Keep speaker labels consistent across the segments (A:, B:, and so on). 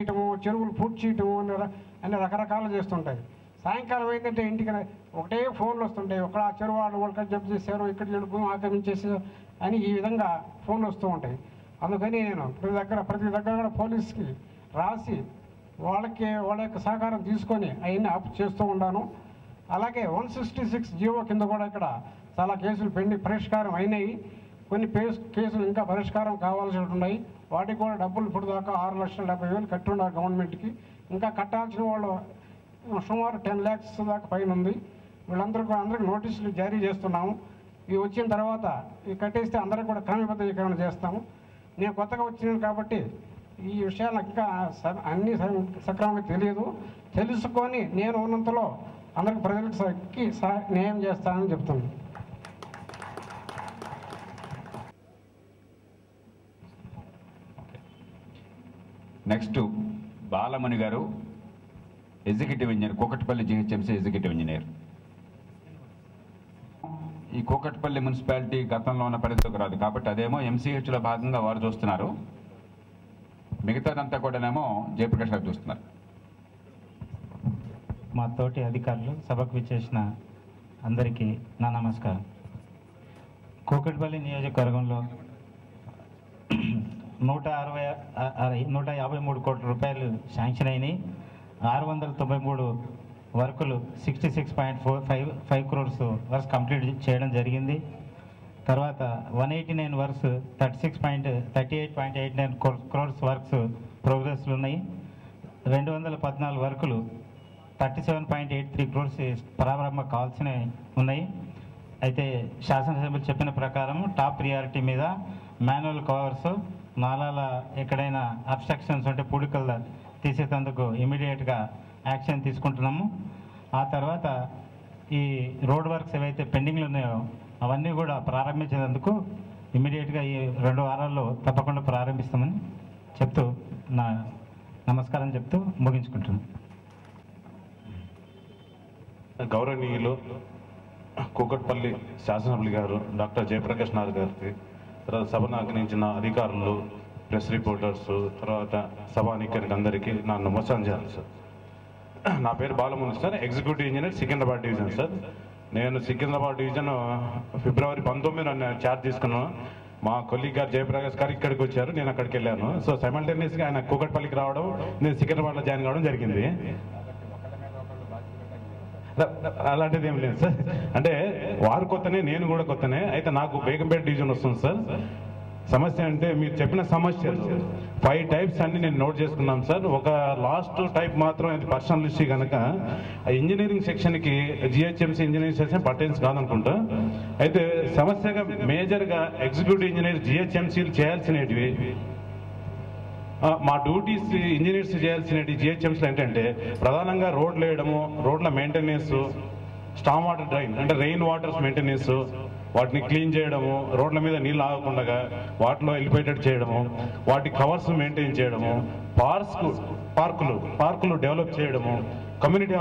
A: చేయటము, చెరువులు పూర్తి చేయటము అన్ని రకరకాలు చేస్తుంటాయి. సాయంకాలం ఏంటంటే ఇంటికి ఒకటే ఫోన్లు వస్తుంటాయి. ఒక చెరువు వాళ్ళు జప్తు చేశారు, ఇక్కడ చెడుపు ఆక్రమించేసారు అని ఈ విధంగా ఫోన్లు వస్తూ ఉంటాయి. అందుకని నేను ప్రతి దగ్గర కూడా పోలీస్కి రాసి వాళ్ళ యొక్క సహకారం తీసుకొని అవన్నీ ఆప్ చేస్తూ ఉన్నాను. అలాగే 166 జీవో కింద కూడా ఇక్కడ చాలా కేసులు పరిష్కారం అయినాయి. కొన్ని కేసులు ఇంకా పరిష్కారం కావాల్సి ఉన్నాయి. వాటికి కూడా డబ్బులు ఇప్పుడు దాకా 6,70,000 కట్టి ఉన్నారు గవర్నమెంట్కి. ఇంకా కట్టాల్సిన వాళ్ళు సుమారు 10 lakhs దాకా పైన ఉంది. అందరికీ నోటీసులు జారీ చేస్తున్నాము. ఇవి వచ్చిన తర్వాత ఇవి కట్టేస్తే అందరికీ కూడా క్రమబద్ధీకరణ చేస్తాము. నేను కొత్తగా వచ్చినాను కాబట్టి ఈ విషయాలు ఇంకా అన్నీ సక్రమంగా తెలియదు. తెలుసుకొని నేను ఉన్నంతలో అందరికి ప్రజలకి న్యాయం చేస్తానని చెప్తున్నాను.
B: నెక్స్ట్ బాలమణి గారు, executive engineer, Kukatpally GHMC executive engineer. ఈ కూకట్పల్లి మున్సిపాలిటీ గతంలో ఉన్న పరిధిలోకి రాదు కాబట్టి అదేమో ఎంసీహెచ్లో భాగంగా వారు చూస్తున్నారు, మిగతాదంతా కూడానేమో జయప్రకాష్ గారు చూస్తున్నారు.
C: మా తోటి అధికారులు, సభకు విచ్చేసిన అందరికీ నా నమస్కారం. కూకట్పల్లి నియోజకవర్గంలో 153 కోట్ల రూపాయలు శాంక్షన్ అయినాయి. 693 వర్కులు 66.45 crores వర్క్స్ కంప్లీట్ చేయడం జరిగింది. తర్వాత 189 వర్క్స్ 38.89 crores వర్క్స్ ప్రోగ్రెస్లు ఉన్నాయి. 214 వర్కులు 37.83 crores ప్రారంభం కావాల్సినవి ఉన్నాయి. అయితే శాసనసభ్యులు చెప్పిన ప్రకారం టాప్ ప్రియారిటీ మీద మాన్యువల్ కవర్స్, నాలాల ఎక్కడైనా అబ్స్ట్రక్షన్స్ ఉంటే పూడికలు తీసేందుకు ఇమీడియట్గా యాక్షన్ తీసుకుంటున్నాము. ఆ తర్వాత ఈ రోడ్ వర్క్స్ ఏవైతే పెండింగ్లు ఉన్నాయో అవన్నీ కూడా ప్రారంభించేందుకు ఇమీడియట్గా ఈ 2 వారాల్లో తప్పకుండా ప్రారంభిస్తామని చెప్తూ నా నమస్కారం చెప్తూ ముగించుకుంటున్నాను.
D: గౌరవనీయులు కూకట్పల్లి శాసనసభ్యులు గారు డాక్టర్ జయప్రకాష్ నారాయణ గారికి, తర్వాత సభను ఆగ్రహించిన అధికారులు, ప్రెస్ రిపోర్టర్స్, తర్వాత సభానికరికి అందరికీ నా నమస్కారం చేయాలి సార్. నా పేరు Balamani sir, executive engineer Secunderabad division sir. నేను సికింద్రాబాద్ డివిజన్ ఫిబ్రవరి 19 ఛార్జ్ తీసుకున్నాను. మా కొలీగ్ గారు జయప్రకాష్ గారు ఇక్కడికి వచ్చారు, నేను అక్కడికి వెళ్ళాను. సో సైమల్టేనియస్గా ఆయన కూకట్పల్లికి రావడం, నేను సికింద్రాబాద్లో జాయిన్ కావడం జరిగింది. అలాంటిది ఏం లేదు సార్. అంటే వారు కొత్తనే, నేను కూడా కొత్తనే. అయితే నాకు బేగంపేట డివిజన్ వస్తుంది సార్. సమస్య అంటే మీరు చెప్పిన సమస్యలు 5 types అన్ని నేను నోట్ చేసుకున్నాను సార్. ఒక లాస్ట్ టైప్ మాత్రం అది పర్సనల్ ఇష్యూ కనుక ఇంజనీరింగ్ సెక్షన్కి జిహెచ్ఎంసీ ఇంజనీరింగ్ సెక్షన్ పర్టెన్స్ కాదనుకుంటా. అయితే సమస్యగా మేజర్గా ఎగ్జిక్యూటివ్ ఇంజనీర్ జిహెచ్ఎంసీలు చేయాల్సినవి, మా డ్యూటీస్ ఇంజనీర్స్ చేయాల్సినవి జిహెచ్ఎంసీలు ఏంటంటే ప్రధానంగా రోడ్లు వేయడము, రోడ్ల మెయింటెనెన్స్, స్టామ్ వాటర్ డ్రైన్ అంటే రెయిన్ వాటర్స్ మెయింటెనెన్స్, వాటిని క్లీన్ చేయడము, రోడ్ల మీద నీళ్ళు ఆగకుండా వాటిలో వెళ్ళిపోయేటట్టు చేయడము, వాటి కవర్స్ మెయింటైన్ చేయడము, పార్కులు డెవలప్ చేయడము, కమ్యూనిటీ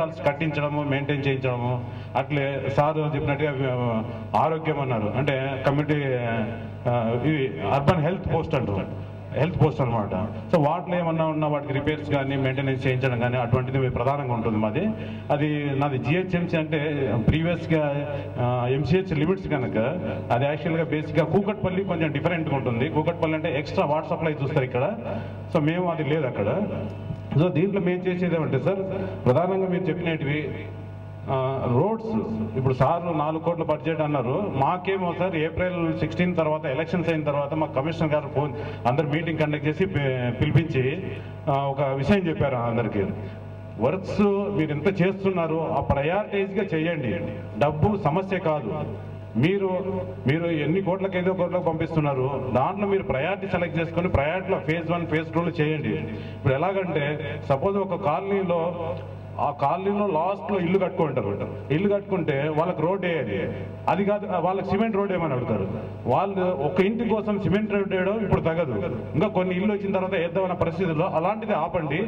D: హాల్స్ కట్టించడము, మెయింటైన్ చేయించడము. అట్లే సార్ చెప్పినట్టుగా ఆరోగ్యం అన్నారు, అంటే కమ్యూనిటీ ఇవి అర్బన్ హెల్త్ పోస్ట్ అనమాట. సో వాటిలో ఏమన్నా ఉన్న వాటికి రిపేర్స్ కానీ మెయింటెనెన్స్ చేయించడం కానీ అటువంటిది ప్రధానంగా ఉంటుంది మాది. అది నాది జిహెచ్ఎంసీ అంటే ప్రీవియస్గా ఎంసీహెచ్ లిమిట్స్ కనుక అది యాక్చువల్గా బేసిక్గా కూకట్పల్లి కొంచెం డిఫరెంట్గా ఉంటుంది. కూకట్పల్లి అంటే ఎక్స్ట్రా వాటర్ సప్లై చూస్తారు ఇక్కడ, సో మేము అది లేదు అక్కడ. సో దీంట్లో మేము చేసేది ఏమంటే సార్, ప్రధానంగా మీరు చెప్పినవి రోడ్స్. ఇప్పుడు సార్ 4 కోట్ల బడ్జెట్ అన్నారు, మాకేమో సార్ April 16 తర్వాత ఎలక్షన్స్ అయిన తర్వాత మా కమిషనర్ గారు అందరు మీటింగ్ కండక్ట్ చేసి పిలిపించి ఒక విషయం చెప్పారు అందరికీ. వర్క్స్ మీరు ఎంత చేస్తున్నారు ఆ ప్రయారిటైజ్గా చేయండి, డబ్బు సమస్య కాదు. మీరు ఎన్ని కోట్లకు 5 కోట్లకు పంపిస్తున్నారు, దాంట్లో మీరు ప్రయారిటీ సెలెక్ట్ చేసుకొని ప్రయారిటీలో phase 1 phase 2 చేయండి. ఇప్పుడు ఎలాగంటే సపోజ్ ఒక కాలనీలో ఆ కాలనీలో లాస్ట్లో ఇల్లు కట్టుకుంటారు. ఇల్లు కట్టుకుంటే వాళ్ళకి రోడ్ వేయాలి, అది కాదు వాళ్ళకి సిమెంట్ రోడ్ ఏమని అడుగుతారు. వాళ్ళు ఒక ఇంటి కోసం సిమెంట్ రోడ్ వేయడం ఇప్పుడు తగదు, ఇంకా కొన్ని ఇల్లు వచ్చిన తర్వాత వేద్దామన్న పరిస్థితుల్లో అలాంటిది ఆపండి.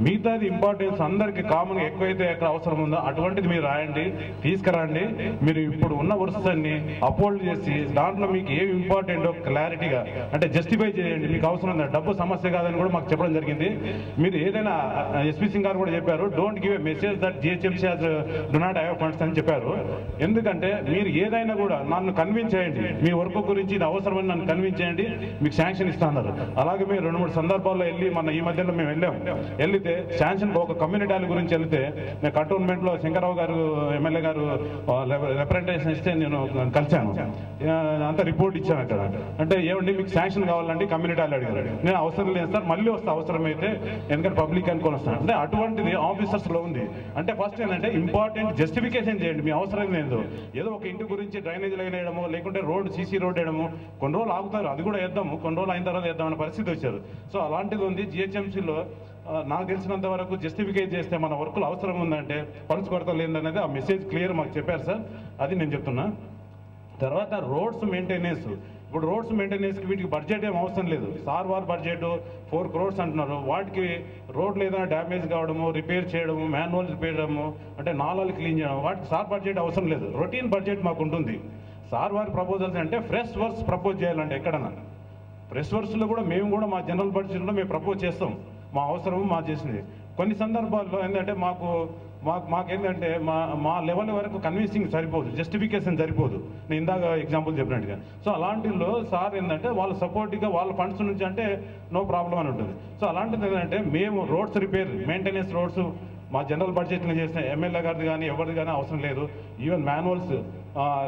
D: మిగతాది ఇంపార్టెన్స్ అందరికీ కామన్గా ఎక్కువైతే ఎక్కడ అవసరం ఉందో అటువంటిది మీరు రాయండి, తీసుకురండి. మీరు ఇప్పుడు ఉన్న వర్సన్ని అపోల్డ్ చేసి దాంట్లో మీకు ఏమి ఇంపార్టెంటో క్లారిటీగా అంటే జస్టిఫై చేయండి. మీకు అవసరం ఉందా, డబ్బు సమస్య కాదని కూడా మాకు చెప్పడం జరిగింది. మీరు ఏదైనా ఎస్పీ సింగ్ గారు కూడా చెప్పారు, don't give a message that GHMC do not have funds అని చెప్పారు. ఎందుకంటే మీరు ఏదైనా కూడా నన్ను కన్విన్స్ చేయండి, మీ వర్క్ గురించి ఇది అవసరమని నన్ను కన్విన్స్ చేయండి, మీకు శాంక్షన్ ఇస్తున్నారు. అలాగే మేము 2-3 సందర్భాల్లో వెళ్ళి ఈ మధ్యలో మేము వెళ్తే శాంక్షన్ ఒక కమ్యూనిటీ హాల్ గురించి వెళ్తే నేను కంటోన్మెంట్ లో శంకరరావు గారు ఎమ్మెల్యే గారు రిప్రజెంటేషన్ ఇస్తే నేను కలిశాను, అంత రిపోర్ట్ ఇచ్చాను అక్కడ. అంటే ఏమండి మీకు శాంక్షన్ కావాలండి కమ్యూనిటీ హాల్ అడిగారు. నేను అవసరం లేదు సార్, మళ్ళీ వస్తే అవసరమైతే ఎందుకంటే పబ్లిక్ అనుకొని వస్తాను అంటే అటువంటిది ఆఫీసర్స్ లో ఉంది. అంటే ఫస్ట్ ఏంటంటే ఇంపార్టెంట్ జస్టిఫికేషన్ చేయండి, మీ అవసరం లేదు. ఏదో ఒక ఇంటి గురించి డ్రైనేజ్ లైన్ వేయడము లేకుంటే రోడ్ సీసీ రోడ్ వేయడము, కొన్ని రోజులు ఆగుతారు, అది కూడా వేద్దాము, కొన్ని రోజులు అయిన తర్వాత వేద్దామన్న పరిస్థితి వచ్చారు. సో అలాంటిది ఉంది జిహెచ్ఎంసీలో. నాకు తెలిసినంత వరకు జస్టిఫికేట్ చేస్తే మన వర్కులు అవసరం ఉందంటే ఫండ్స్ కొరత లేదనేది ఆ మెసేజ్ క్లియర్ మాకు చెప్పారు సార్, అది నేను చెప్తున్నా. తర్వాత రోడ్స్ మెయింటెనెన్స్, ఇప్పుడు రోడ్స్ మెయింటెనెన్స్కి వీటికి బడ్జెట్ ఏం అవసరం లేదు. సార్ వార్ బడ్జెట్ 4 crores అంటున్నారు. వాటికి రోడ్లు ఏదైనా డ్యామేజ్ కావడము, రిపేర్ చేయడము, మాన్యువల్ రిపేర్ చేయడము, అంటే నాలాలు క్లీన్ చేయడం, వాటికి సార్ బడ్జెట్ అవసరం లేదు. రొటీన్ బడ్జెట్ మాకు ఉంటుంది. సార్ వారి ప్రపోజల్స్ అంటే ఫ్రెష్ వర్క్స్ ప్రపోజ్ చేయాలంటే ఎక్కడన్నా ఫ్రెష్ వర్క్స్లో కూడా మేము కూడా మా జనరల్ బడ్జెట్లో మేము ప్రపోజ్ చేస్తాం, మా అవసరము మా చేసింది. కొన్ని సందర్భాల్లో ఏంటంటే మాకేంటంటే మా లెవెల్ వరకు కన్విన్సింగ్ సరిపోదు, జస్టిఫికేషన్ సరిపోదు, నేను ఇందాక ఎగ్జాంపుల్ చెప్పినట్టుగా. సో అలాంటిలో సార్ ఏంటంటే వాళ్ళ సపోర్ట్గా వాళ్ళ ఫండ్స్ నుంచి అంటే నో ప్రాబ్లం అని ఉంటుంది. సో అలాంటిది ఏంటంటే మేము రోడ్స్ రిపేర్ మెయింటెనెన్స్ రోడ్స్ మా జనరల్ బడ్జెట్లో చేసిన ఎమ్మెల్యే గారిది కానీ ఎవరిది కానీ అవసరం లేదు. ఈవెన్ మాన్యువల్స్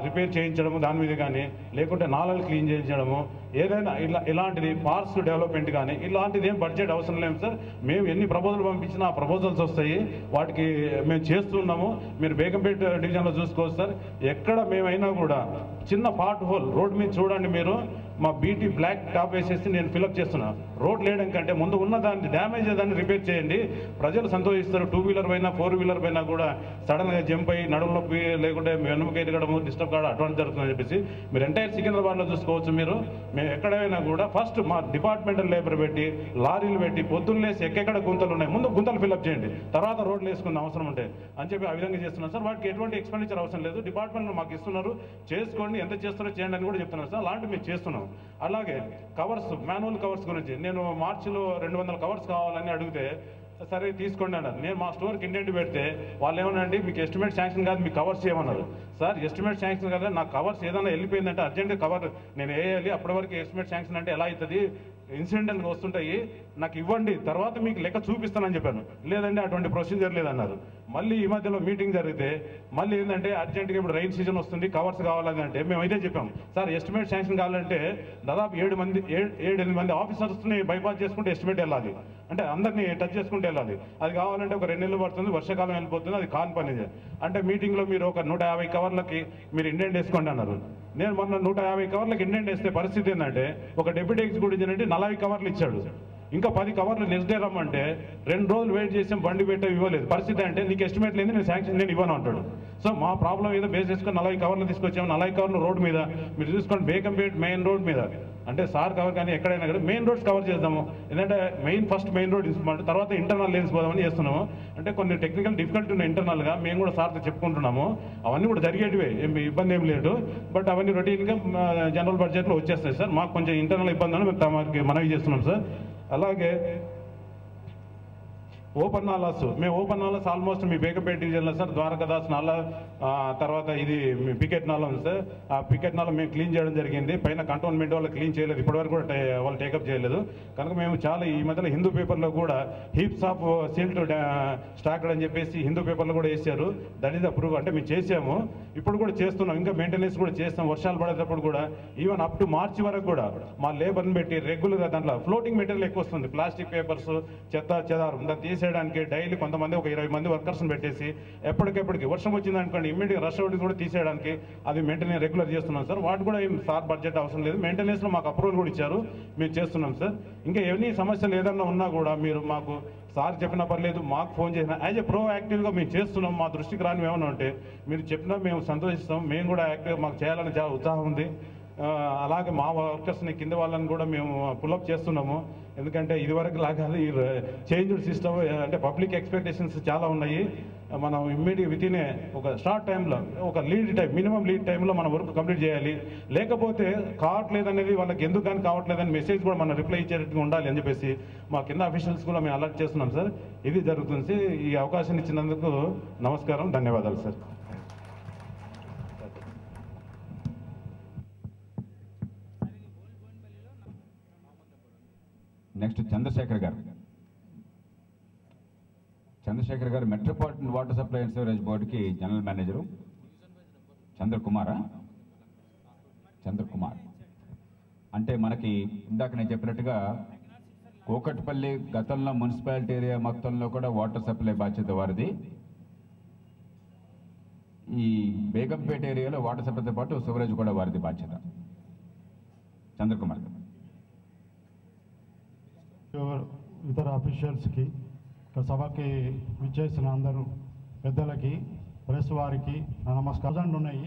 D: రిపేర్ చేయించడము దాని మీద కానీ, లేకుంటే నాళాలు క్లీన్ చేయించడము, ఏదైనా ఇలాంటిది పార్క్స్ డెవలప్మెంట్ కానీ ఇలాంటిది ఏం బడ్జెట్ అవసరం లేదు సార్. మేము ఎన్ని ప్రపోజల్ పంపించినా ఆ ప్రపోజల్స్ వస్తాయి, వాటికి మేము చేస్తున్నాము. మీరు బేగంపేట డివిజన్లో చూసుకోవచ్చు సార్, ఎక్కడ మేమైనా కూడా చిన్న పార్ట్ హోల్ రోడ్ మీద చూడండి మీరు, మా బీటీ బ్లాక్ టాప్ వేసేసి నేను ఫిల్అప్ చేస్తున్నా. రోడ్ లేయడం కంటే ముందు ఉన్న దాన్ని డ్యామేజ్ దాన్ని రిపేర్ చేయండి, ప్రజలు సంతోషిస్తారు. 2 వీలర్ పైన 4 వీలర్ పైన కూడా సడన్గా జంప్ అయ్యి నడుము నొప్పి లేకుంటే వెనుక ఎదగడము డిస్టర్బ్ కావడం అటువంటి జరుగుతుందని చెప్పేసి మీరు ఎంటైర్ సికింద్రాబాద్లో చూసుకోవచ్చు. మీరు మేము ఎక్కడైనా కూడా ఫస్ట్ మా డిపార్ట్మెంటల్ లేబర్ పెట్టి లారీలు పెట్టి పొద్దున్నేసి ఎక్కడ గుంతలు ఉన్నాయి ముందు గుంతలు ఫిల్అప్ చేయండి, తర్వాత రోడ్లు వేసుకున్న అవసరం ఉంటే అని చెప్పి ఆ విధంగా చేస్తున్నాం సార్. వాటికి ఎటువంటి ఎక్స్పెండిచర్ అవసరం లేదు, డిపార్ట్మెంట్ మాకు ఇస్తున్నారు, చేసుకోండి, ఎంత చేస్తారో చేయండి అని కూడా చెప్తున్నారు సార్. అలాంటివి మేము చేస్తున్నాం. అలాగే కవర్స్, మాన్యువల్ కవర్స్ గురించి నేను మార్చిలో 200 కవర్స్ కావాలని అడిగితే సరే తీసుకోండి అన్నారు. నేను మా స్టోర్కి ఇండెంట్ పెడితే వాళ్ళు ఏమన్నాండి మీకు ఎస్టిమేట్ శాంక్షన్ కాదు, మీకు కవర్స్ చేయమన్నారు. సార్ ఎస్టిమేట్ శాంక్షన్ కదా, నాకు కవర్స్ ఏదైనా వెళ్ళిపోయిందంటే అర్జెంట్ కవర్ నేను వేయాలి, అప్పటి వరకు ఎస్టిమేట్ శాంక్షన్ అంటే ఎలా అవుతుంది, ఇన్సిడెంట్ వస్తుంటాయి, నాకు ఇవ్వండి, తర్వాత మీకు లెక్క చూపిస్తానని చెప్పాను. లేదండి అటువంటి ప్రొసీజర్ లేదన్నారు. మళ్ళీ ఈ మధ్యలో మీటింగ్ జరిగితే మళ్ళీ ఏంటంటే అర్జెంట్గా ఇప్పుడు రైన్ సీజన్ వస్తుంది కవర్స్ కావాలని అంటే మేము అయితే చెప్పాం సార్ ఎస్టిమేట్ శాంక్షన్ కావాలంటే దాదాపు 7-8 మంది ఆఫీసర్స్ని బైపాస్ చేసుకుంటే ఎస్టిమేట్ వెళ్ళాలి, అంటే అందరినీ టచ్ చేసుకుంటే వెళ్ళాలి. అది కావాలంటే ఒక 2 నెలలు పడుతుంది, వర్షాకాలం వెళ్ళిపోతుంది, అది కాని పని. అంటే మీటింగ్లో మీరు ఒక 150 కవర్లకి మీరు ఇండెంట్ వేసుకోండి అన్నారు. నేను మొన్న 150 కవర్లకి ఇండెంట్ వేస్తే పరిస్థితి ఏంటంటే ఒక డిప్యూటీ ఎగ్జిక్యూటివ్ ఇంజనీర్ 40 కవర్లు ఇచ్చాడు, ఇంకా 10 కవర్లు నెక్స్ట్ డే రమ్మంటే 2 రోజులు వెయిట్ చేసాం, బండి పెట్టే ఇవ్వలేదు. పరిస్థితి అంటే నీకు ఎస్టిమేట్ లేదు, నేను శాంక్షన్ నేను ఇవ్వను అంటాడు. సో మా ప్రాబ్లం ఏదో బేస్ చేసుకొని 40 కవర్లు తీసుకొచ్చాము. 40 కవర్లు రోడ్ మీద మీరు చూసుకోండి, బేగంపేట్ మెయిన్ రోడ్ మీద అంటే సార్ కవర్ కానీ ఎక్కడైనా కానీ మెయిన్ రోడ్స్ కవర్ చేద్దాము. ఎందుకంటే ఫస్ట్ మెయిన్ రోడ్ ఇస్తామంటే తర్వాత ఇంటర్నల్ లేన్స్ పోదామని చేస్తున్నాము. అంటే కొన్ని టెక్నికల్ డిఫికల్టీ ఉన్నాయి ఇంటర్నల్గా, మేము కూడా సార్తో చెప్పుకుంటున్నాము. అవన్నీ కూడా జరిగేటివే, ఇబ్బంది ఏం లేదు. బట్ అవన్నీ రొటీన్గా జనరల్ బడ్జెట్లో వచ్చేస్తాయి సార్. మాకు కొంచెం ఇంటర్నల్ ఇబ్బంది అని మేము మనవి చేస్తున్నాం సార్. అలాగే ఓపెన్ నాలాస్, మేము ఓపెన్ నాలాస్ ఆల్మోస్ట్ మీ బేగంపేట డివిజన్లో సార్ ద్వారకాదాస్ నాలా, తర్వాత ఇది పికెట్ నాలా ఉంది సార్. ఆ పికెట్ నాలా మేము క్లీన్ చేయడం జరిగింది. పైన కంటోన్మెంట్ వాళ్ళు క్లీన్ చేయలేదు, ఇప్పటివరకు కూడా వాళ్ళు టేకప్ చేయలేదు. కనుక మేము చాలా ఈ మధ్యలో హిందూ పేపర్లో కూడా హీప్స్ ఆఫ్ సిల్ట్ స్టాక్ అని చెప్పేసి హిందూ పేపర్లో కూడా వేసారు. దట్ ఈస్ అప్రూవ్, అంటే మేము చేసాము, ఇప్పుడు కూడా చేస్తున్నాం, ఇంకా మెయింటెనెన్స్ కూడా చేస్తాం. వర్షాలు పడేటప్పుడు కూడా ఈవెన్ అప్ టు మార్చి వరకు కూడా మా లేబర్ని పెట్టి రెగ్యులర్గా దాంట్లో ఫ్లోటింగ్ మెటీరియల్ ఎక్కువ వస్తుంది, ప్లాస్టిక్ పేపర్స్, చెత్త చెదారం దాన్ని తీసేయడానికి డైలీ కొంతమంది ఒక 20 మంది వర్కర్స్ని పెట్టేసి ఎప్పటికెప్పటికి వర్షం వచ్చింది అనుకోండి ఇమ్మీడియట్ రష్ అవుట్ కూడా తీసేయడానికి అది మెయింటెనెన్స్ రెగ్యులర్ చేస్తున్నాం సార్. వాటి కూడా ఏం సార్ బడ్జెట్ అవసరం లేదు, మెయింటెనెన్స్లో మాకు అప్రూవల్ కూడా ఇచ్చారు, మేము చేస్తున్నాం సార్. ఇంకా ఎన్ని సమస్యలు ఏదన్నా ఉన్నా కూడా మీరు మాకు సార్ చెప్పినా పర్లేదు, మాకు ఫోన్ చేసినా యాజ్ ఏ ప్రోయాక్టివ్గా మేము చేస్తున్నాం. మా దృష్టికి రాని ఏమైనా ఉంటే మీరు చెప్పినా మేము సంతోషిస్తాం. మేము కూడా యాక్టివ్గా మాకు చేయాలని చాలా ఉత్సాహం ఉంది. అలాగే మా వర్కర్స్ని కింద వాళ్ళని కూడా మేము పుల్అప్ చేస్తున్నాము. ఎందుకంటే ఇదివరకు లాగా ఈ చేంజ్డ్ సిస్టమ్ అంటే పబ్లిక్ ఎక్స్పెక్టేషన్స్ చాలా ఉన్నాయి. మనం ఇమ్మీడియట్ వితిన్ ఒక షార్ట్ టైంలో ఒక లీడ్ టైం మినిమం లీడ్ టైంలో మన వర్క్ కంప్లీట్ చేయాలి. లేకపోతే కావట్లేదనేది వాళ్ళకి ఎందుకు కానీ కావట్లేదని మెసేజ్ కూడా మనం రిప్లై ఇచ్చేటట్టుగా ఉండాలి అని చెప్పేసి మా కింద అఫీషియల్స్ కూడా మేము అలర్ట్ చేస్తున్నాం సార్. ఇది జరుగుతుంది. ఈ అవకాశం ఇచ్చినందుకు నమస్కారం, ధన్యవాదాలు సార్.
B: నెక్స్ట్ చంద్రశేఖర్ గారు metropolitan water supply and sewerage బోర్డుకి జనరల్ మేనేజరు. చంద్రకుమార్ అంటే మనకి ఇందాక నేను చెప్పినట్టుగా కూకట్పల్లి గతంలో మున్సిపాలిటీ ఏరియా మొత్తంలో కూడా వాటర్ సప్లై బాధ్యత వారిది. ఈ బేగంపేట ఏరియాలో వాటర్ సప్లైతో పాటు సివరేజ్ కూడా వారిది బాధ్యత. చంద్రకుమార్ గారు.
E: ఇతర అఫీషియల్స్కి, సభకి విచ్చేసిన అందరూ పెద్దలకి, ప్రెస్ వారికి నమస్కారం. ఉన్నాయి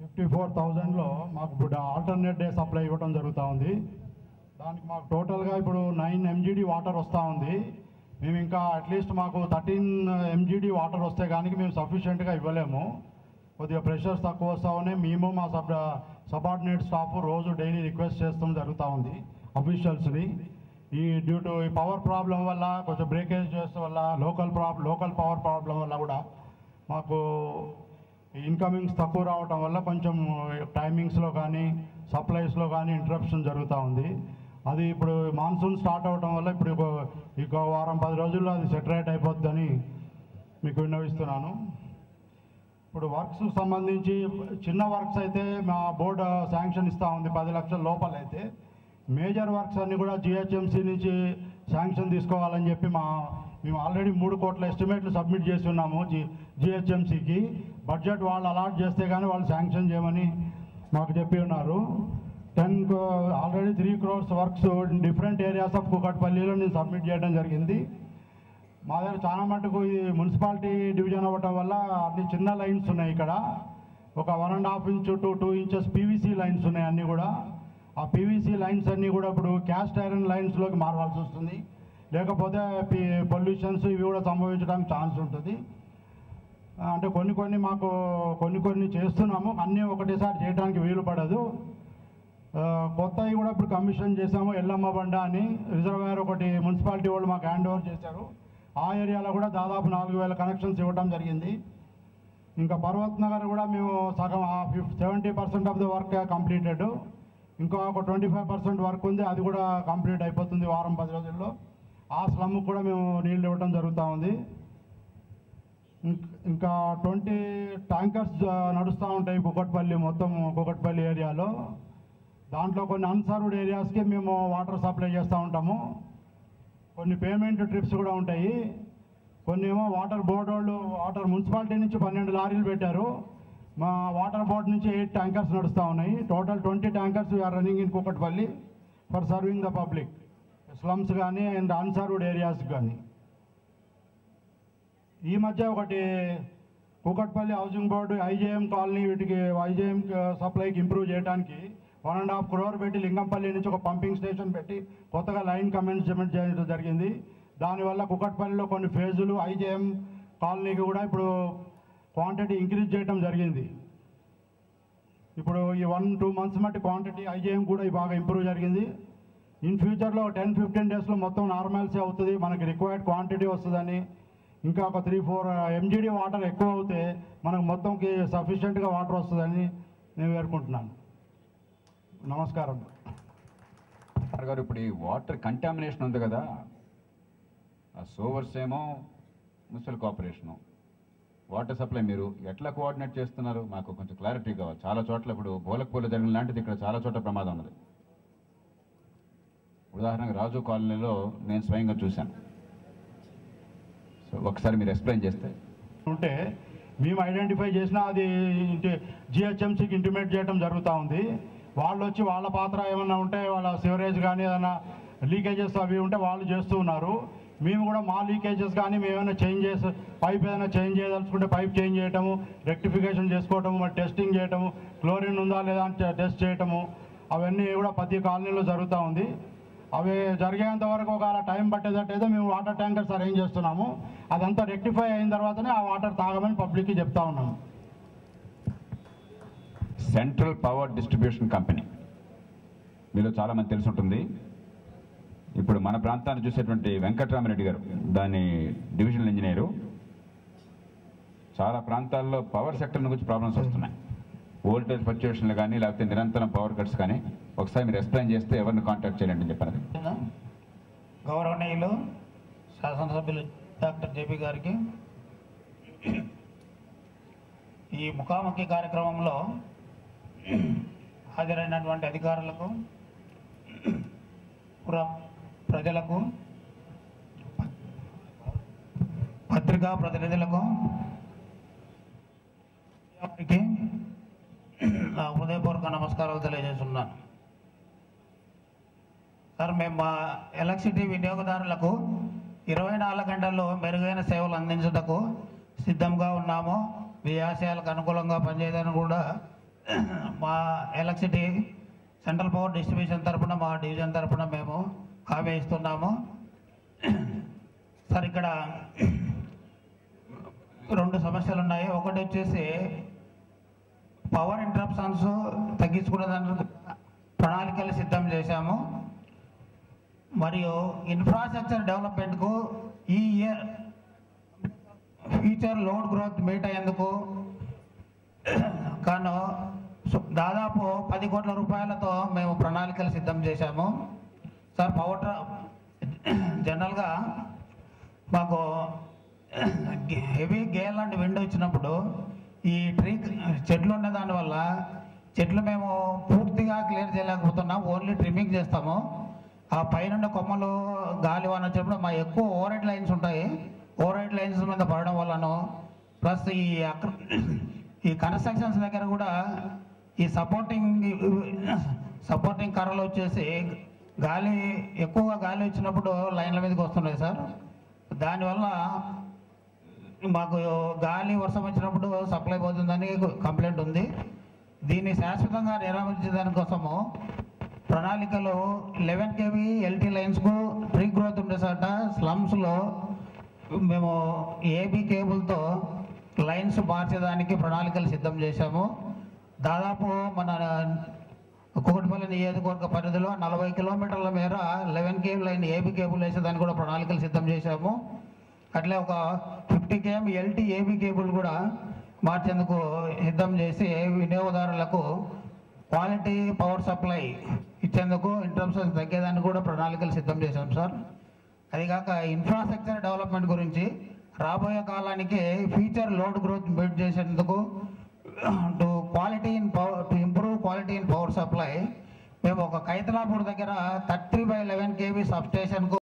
E: 54,000లో మాకు ఇప్పుడు ఆల్టర్నేట్ డే సప్లై ఇవ్వడం జరుగుతూ ఉంది. దానికి మాకు టోటల్గా ఇప్పుడు 9 MGD వాటర్ వస్తూ ఉంది. మేము ఇంకా అట్లీస్ట్ మాకు 13 MGD వాటర్ వస్తే కానీ మేము సఫిషియెంట్గా ఇవ్వలేము. కొద్దిగా ప్రెషర్స్ తక్కువ వస్తూ ఉన్నాయి. మేము మా సబార్డినేట్ స్టాఫ్ రోజు డైలీ రిక్వెస్ట్ చేస్తాం జరుగుతూ ఉంది అఫీషియల్స్ని. ఈ డ్యూ టు ఈ పవర్ ప్రాబ్లం వల్ల, కొంచెం బ్రేకేజ్ చేసే వల్ల, లోకల్ పవర్ ప్రాబ్లం వల్ల కూడా మాకు ఇన్కమింగ్స్ తక్కువ రావటం వల్ల కొంచెం టైమింగ్స్లో కానీ సప్లైస్లో కానీ ఇంటరప్షన్ జరుగుతూ ఉంది. అది ఇప్పుడు మాన్సూన్ స్టార్ట్ అవడం వల్ల ఇప్పుడు ఇంకో వారం 10 రోజుల్లో అది సెటరేట్ అయిపోద్దని మీకు విన్నవిస్తున్నాను. ఇప్పుడు వర్క్స్ సంబంధించి చిన్న వర్క్స్ అయితే మా బోర్డు శాంక్షన్ ఇస్తూ ఉంది 10 లక్షల లోపలైతే. మేజర్ వర్క్స్ అన్నీ కూడా GHMC నుంచి శాంక్షన్ తీసుకోవాలని చెప్పి మేము ఆల్రెడీ 3 కోట్ల ఎస్టిమేట్లు సబ్మిట్ చేసి ఉన్నాము GHMCకి. బడ్జెట్ వాళ్ళు అలాట్ చేస్తే కానీ వాళ్ళు శాంక్షన్ చేయమని మాకు చెప్పి ఉన్నారు. Already 3 crores works different areas of కూకట్పల్లిలో నేను సబ్మిట్ చేయడం జరిగింది. మా దగ్గర చాలా మటుకు ఇది మున్సిపాలిటీ డివిజన్ అవ్వటం వల్ల అన్ని చిన్న లైన్స్ ఉన్నాయి. ఇక్కడ ఒక 1.5 inch to 2 inches PVC lines ఉన్నాయి అన్నీ కూడా. ఆ PVC లైన్స్ అన్నీ కూడా ఇప్పుడు క్యాస్ట్ ఐరన్ లైన్స్లోకి మారవలసి వస్తుంది. లేకపోతే పొల్యూషన్స్ ఇవి కూడా సంభవించడానికి ఛాన్స్ ఉంటుంది. అంటే కొన్ని చేస్తున్నాము, అన్నీ ఒకటేసారి చేయడానికి వీలు పడదు. కొత్తవి కూడా ఇప్పుడు కమిషన్ చేసాము. ఎల్లమ్మ బండ అని రిజర్వాయర్ ఒకటి మున్సిపాలిటీ వాళ్ళు మాకు హ్యాండ్ ఓవర్ చేశారు. ఆ ఏరియాలో కూడా దాదాపు 4,000 కనెక్షన్స్ ఇవ్వడం జరిగింది. ఇంకా పర్వత్ నగర్ కూడా మేము సగం 70% ఆఫ్ ద వర్క్ కంప్లీటెడ్. ఇంకా ఒక 25% వర్క్ ఉంది, అది కూడా కంప్లీట్ అయిపోతుంది వారం 10 రోజుల్లో. ఆ స్లమ్ కూడా మేము నీళ్ళు ఇవ్వడం జరుగుతూ ఉంది. ఇంకా 20 ట్యాంకర్స్ నడుస్తూ ఉంటాయి కూకట్పల్లి ఏరియాలో. దాంట్లో కొన్ని అన్సర్వ్డ్ ఏరియాస్కి మేము వాటర్ సప్లై చేస్తూ ఉంటాము. కొన్ని పేమెంట్ ట్రిప్స్ కూడా ఉంటాయి. కొన్ని ఏమో వాటర్ బోర్డు వాళ్ళు మున్సిపాలిటీ నుంచి 12 లారీలు పెట్టారు. మా వాటర్ బోర్డ్ నుంచి 8 ట్యాంకర్స్ నడుస్తూ ఉన్నాయి. Total 20 tankers we are running in Kukatpally for serving the public, slums కానీ అండ్ అన్సర్వ్డ్ ఏరియాస్ కానీ. ఈ మధ్య ఒకటి Kukatpally housing board IJM colony వీటికి IJM సప్లైకి ఇంప్రూవ్ చేయడానికి 1.5 crore పెట్టి లింగంపల్లి నుంచి ఒక పంపింగ్ స్టేషన్ పెట్టి కొత్తగా లైన్ కమెన్స్మెంట్ చేయడం జరిగింది. దానివల్ల కూకట్పల్లిలో కొన్ని ఫేజులు IJM కాలనీకి కూడా ఇప్పుడు క్వాంటిటీ ఇంక్రీజ్ చేయడం జరిగింది. ఇప్పుడు ఈ 1-2 months మట్టి క్వాంటిటీ IJM కూడా బాగా ఇంప్రూవ్ జరిగింది. ఇన్ ఫ్యూచర్లో 10-15 daysలో మొత్తం నార్మల్సీ అవుతుంది, మనకి రిక్వైర్డ్ క్వాంటిటీ వస్తుందని. ఇంకా ఒక 3-4 MGD వాటర్ ఎక్కువ అవుతే మనకు మొత్తంకి సఫిషియెంట్గా వాటర్ వస్తుందని నేను వేడుకుంటున్నాను. నమస్కారం
B: గారు. ఇప్పుడు ఈ వాటర్ కంటామినేషన్ ఉంది కదా, ఆ సోవర్స్ ఏమో మున్సిపల్ కార్పొరేషను, వాటర్ సప్లై మీరు ఎట్లా కోఆర్డినేట్ చేస్తున్నారు? మాకు కొంచెం క్లారిటీ కావాలి. చాలా చోట్ల ఇప్పుడు బోలక్పూర్లో జరిగిన లాంటిది ఇక్కడ చాలా చోట్ల ప్రమాదం ఉన్నది. ఉదాహరణకు రాజు కాలనీలో నేను స్వయంగా చూశాను. సో ఒకసారి మీరు ఎక్స్ప్లెయిన్ చేస్తే.
E: ఉంటే మేము ఐడెంటిఫై చేసినా అది GHMCకి ఇంటిమేట్ చేయడం జరుగుతూ ఉంది. వాళ్ళు వచ్చి వాళ్ళ పాత్ర ఏమన్నా ఉంటే వాళ్ళ సివరేజ్ కానీ ఏదైనా లీకేజెస్ అవి ఉంటే వాళ్ళు చేస్తూ ఉన్నారు. మేము కూడా మా లీకేజెస్ కానీ మేమైనా చేంజ్ పైప్ ఏదైనా చేంజ్ చేయదలుచుకుంటే పైప్ చేంజ్ చేయటము, రెక్టిఫికేషన్ చేసుకోవటము, మరి టెస్టింగ్ చేయటము, క్లోరిన్ ఉందా లేదా అని టెస్ట్ చేయటము, అవన్నీ కూడా ప్రతి కాలనీలో జరుగుతూ ఉంది. అవి జరిగేంత వరకు ఒకవేళ టైం పట్టేటట్టయితే మేము వాటర్ ట్యాంకర్స్ అరేంజ్ చేస్తున్నాము. అదంతా రెక్టిఫై అయిన తర్వాతనే ఆ వాటర్ తాగమని పబ్లిక్కి చెప్తా ఉన్నాము.
B: సెంట్రల్ పవర్ డిస్ట్రిబ్యూషన్ కంపెనీ మీలో చాలామంది తెలిసి ఉంటుంది. ఇప్పుడు మన ప్రాంతాన్ని చూసేటువంటి వెంకటరామరెడ్డి గారు దాని డివిజనల్ ఇంజనీరు. చాలా ప్రాంతాల్లో పవర్ సెక్టర్ గురించి ప్రాబ్లమ్స్ వస్తున్నాయి. వోల్టేజ్ ఫ్లక్చుయేషన్లు కానీ లేకపోతే నిరంతరం పవర్ కట్స్ కానీ ఒకసారి మీరు ఎక్స్ప్లెయిన్ చేస్తే ఎవరిని కాంటాక్ట్ చేయండి అని చెప్పారు.
F: గౌరవనీయులు శాసనసభ్యులు డాక్టర్ జేపీ గారికి ఈ ముఖాముఖి కార్యక్రమంలో హాజరైనటువంటి అధికారులకు, ప్రజలకు, పత్రికా ప్రతినిధులకు నా హృదయపూర్వక నమస్కారాలు తెలియజేస్తున్నాను. సార్, మేము మా ఎలక్ట్రిసిటీ వినియోగదారులకు 24 గంటల్లో మెరుగైన సేవలు అందించుటకు సిద్ధంగా ఉన్నాము. మీ ఆశయాలకు అనుకూలంగా పనిచేయడానికి కూడా మా ఎలక్ట్రిసిటీ సెంట్రల్ పవర్ డిస్ట్రిబ్యూషన్ తరఫున, మా డివిజన్ తరఫున మేము హామీ ఇస్తున్నాము. సార్, ఇక్కడ 2 సమస్యలు ఉన్నాయి. ఒకటి వచ్చేసి పవర్ ఇంటరప్షన్స్ తగ్గించుకునేదానికి ప్రణాళికలు సిద్ధం చేశాము. మరియు ఇన్ఫ్రాస్ట్రక్చర్ డెవలప్మెంట్కు ఈ year future load growth meet అయ్యేందుకు కాను దాదాపు 10 కోట్ల రూపాయలతో మేము ప్రణాళికలు సిద్ధం చేశాము. సార్, జనరల్గా మాకు హెవీ గేల్ అండ్ విండ్ వచ్చినప్పుడు ఈ చెట్లు ఉన్న దానివల్ల చెట్లు మేము పూర్తిగా క్లియర్ చేయలేకపోతున్నాం. ఓన్లీ ట్రిమ్మింగ్ చేస్తాము. ఆ పైన కొమ్మలు గాలి వాన వచ్చినప్పుడు మా ఎక్కువ ఓవర్ హెడ్ లైన్స్ ఉంటాయి. ఓవర్ హెడ్ లైన్స్ మీద పడడం వల్లను ప్లస్ ఈ కన్స్ట్రక్షన్స్ దగ్గర కూడా ఈ సపోర్టింగ్ కర్రలు వచ్చేసి ఎక్కువగా గాలి వచ్చినప్పుడు లైన్ల మీదకి వస్తున్నాయి సార్. దానివల్ల మాకు గాలి వర్షం వచ్చినప్పుడు సప్లై పోతుందని కంప్లైంట్ ఉంది. దీన్ని శాశ్వతంగా నిర్వహించేదానికోసము ప్రణాళికలు 11 kV LT లైన్స్కు ట్రీ గ్రోత్ ఉండేసట స్లమ్స్లో మేము ఏబీ కేబుల్తో లైన్స్ మార్చేదానికి ప్రణాళికలు సిద్ధం చేశాము. దాదాపు మన కూకట్పల్లి నియోజకవర్గ పరిధిలో 40 కిలోమీటర్ల మేర 11 kV లైన్ ఏబీ కేబుల్ వేసేదానికి కూడా ప్రణాళికలు సిద్ధం చేశాము. అట్లే ఒక 50 km LT ఏబీ కేబుల్ కూడా మార్చేందుకు సిద్ధం చేసి వినియోగదారులకు క్వాలిటీ పవర్ సప్లై ఇచ్చేందుకు ఇంటరప్షన్స్ తగ్గేదానికి కూడా ప్రణాళికలు సిద్ధం చేశాం సార్. అదికాక ఇన్ఫ్రాస్ట్రక్చర్ డెవలప్మెంట్ గురించి రాబోయే కాలానికి ఫ్యూచర్ లోడ్ గ్రోత్ మీట్ చేసేందుకు to improve quality in power supply మేము ఒక కైతలాపూర్ దగ్గర 30/11 kV సబ్ స్టేషన్కు